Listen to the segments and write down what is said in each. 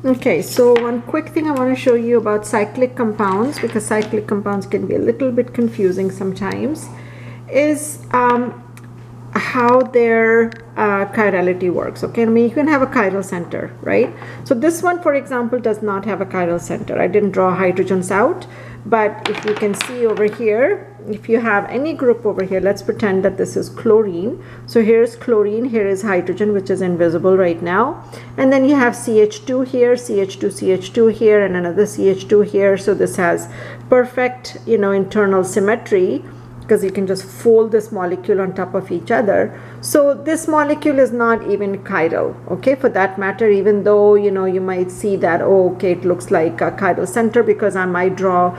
Okay, so one quick thing I want to show you about cyclic compounds, because cyclic compounds can be a little bit confusing sometimes, is how their chirality works. Okay, I mean, you can have a chiral center, right? So this one, for example, does not have a chiral center. I didn't draw hydrogens out, but if you can see over here, if you have any group over here, let's pretend that this is chlorine. So here's chlorine, here is hydrogen, which is invisible right now. And then you have CH2 here, CH2, CH2 here, and another CH2 here. So this has perfect, you know, internal symmetry, because you can just fold this molecule on top of each other. So this molecule is not even chiral, okay, for that matter, even though, you know, you might see that, oh, okay, it looks like a chiral center because I might draw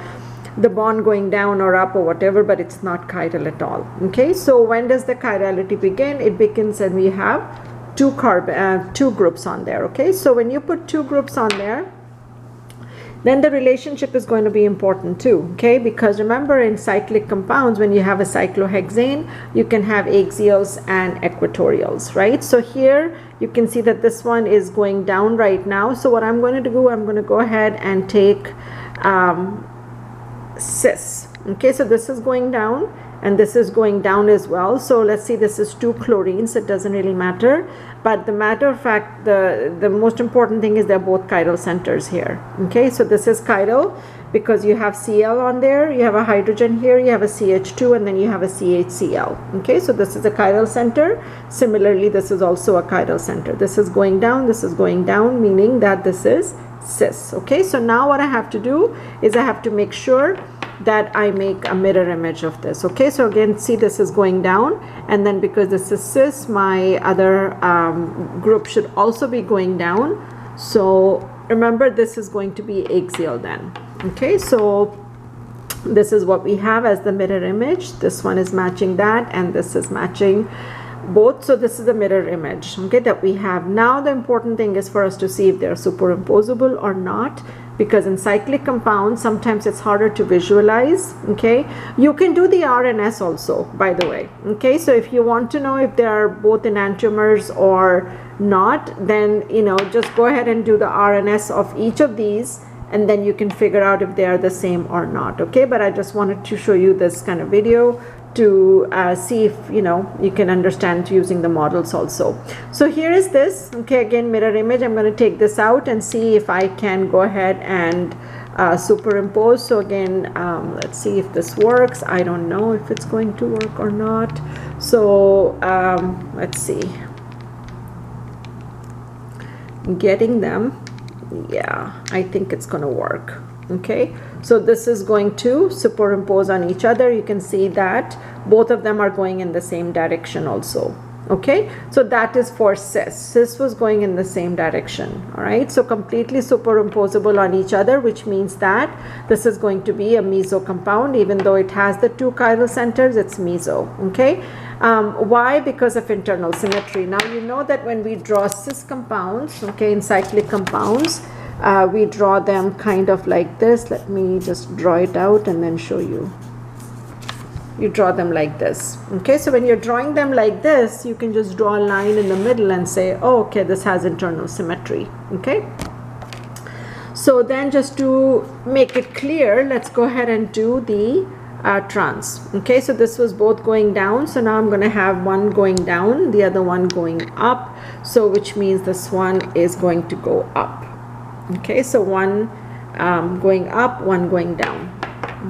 the bond going down or up or whatever, but it's not chiral at all. Okay, so when does the chirality begin? It begins when we have two groups on there. Okay, so when you put two groups on there, then the relationship is going to be important too, okay? Because remember, in cyclic compounds, when you have a cyclohexane, you can have axials and equatorials, right? So here you can see that this one is going down right now. So what I'm going to do, I'm going to go ahead and take cis. Okay, so this is going down and this is going down as well. So let's see, this is two chlorines. It doesn't really matter, but the matter of fact, the most important thing is they're both chiral centers here. Okay, so this is chiral because you have Cl on there, you have a hydrogen here, you have a CH2, and then you have a CHCl. Okay, so this is a chiral center. Similarly, this is also a chiral center. This is going down, this is going down, meaning that this is cis. Okay, so now what I have to do is I have to make sure that I make a mirror image of this. Okay, so again, see, this is going down, and then because this is cis, my other group should also be going down. So remember, this is going to be axial then. Okay, so this is what we have as the mirror image. This one is matching that, and this is matching both. So this is the mirror image, okay, that we have. Now the important thing is for us to see if they're superimposable or not, because in cyclic compounds sometimes it's harder to visualize. Okay, you can do the R and S also, by the way. Okay, so if you want to know if they are both enantiomers or not, then, you know, just go ahead and do the R and S of each of these, and then you can figure out if they are the same or not. Okay, but I just wanted to show you this kind of video to see if, you know, you can understand using the models also. So here is this. Okay, again, mirror image. I'm going to take this out and see if I can go ahead and superimpose. So again, let's see if this works. I don't know if it's going to work or not. So let's see. Getting them. Yeah, I think it's going to work. Okay, so this is going to superimpose on each other. You can see that both of them are going in the same direction also. Okay, so that is for cis. Cis was going in the same direction. All right, so completely superimposable on each other, which means that this is going to be a meso compound. Even though it has the two chiral centers, it's meso. Okay, why? Because of internal symmetry. Now you know that when we draw cis compounds, okay, in cyclic compounds, we draw them kind of like this. Let me just draw it out and then show you. You draw them like this. Okay, so when you're drawing them like this, you can just draw a line in the middle and say, oh, okay, this has internal symmetry. Okay, so then just to make it clear, let's go ahead and do the trans. Okay, so this was both going down, so now I'm going to have one going down, the other one going up, so which means this one is going to go up. Okay, so one going up, one going down.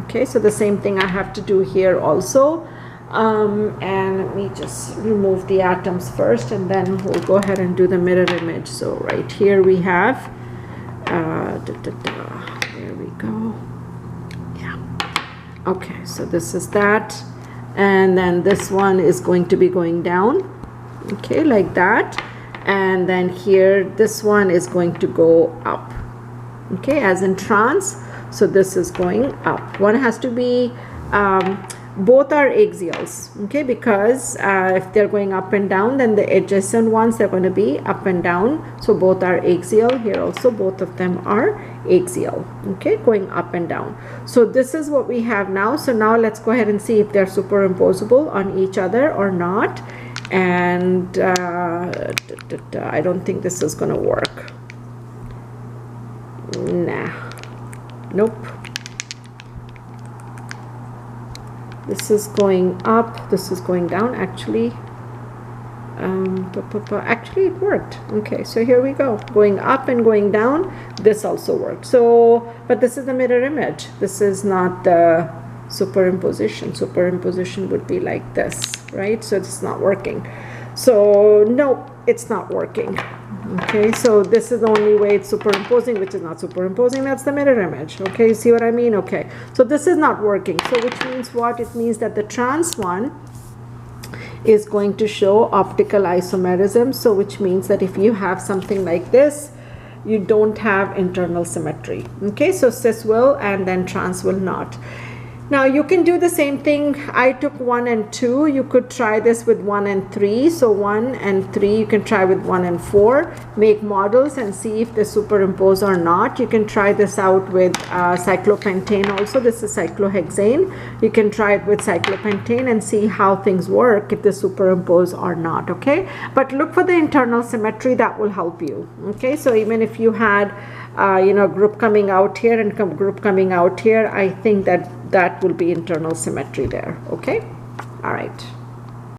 Okay, so the same thing I have to do here also. And let me just remove the atoms first, and then we'll go ahead and do the mirror image. So right here we have, there we go. Yeah. Okay, so this is that. And then this one is going to be going down. Okay, like that. And then here, this one is going to go up. Okay, as in trans. So this is going up. One has to be, both are axials, okay, because if they're going up and down, then the adjacent ones, they're going to be up and down. So both are axial. Here also, both of them are axial, okay, going up and down. So this is what we have now. So now let's go ahead and see if they're superimposable on each other or not. And I don't think this is going to work. Nah, nope. This is going up, this is going down. Actually, actually it worked. Okay, so here we go, going up and going down. This also worked. So, but this is the mirror image. This is not the superimposition. Superimposition would be like this, right? So it's not working. So no, it's not working. Okay, so this is the only way it's superimposing, which is not superimposing. That's the mirror image. Okay, you see what I mean? Okay, so this is not working. So which means what? It means that the trans one is going to show optical isomerism. So which means that if you have something like this, you don't have internal symmetry. Okay, so cis will, and then trans will not. Now you can do the same thing. I took 1 and 2. You could try this with 1 and 3. So 1 and 3 you can try with 1 and 4. Make models and see if they superimpose or not. You can try this out with cyclopentane also. This is cyclohexane. You can try it with cyclopentane and see how things work, if they superimpose or not. Okay, but look for the internal symmetry. That will help you. Okay, so even if you had group coming out here and group coming out here, I think that will be internal symmetry there. Okay, all right.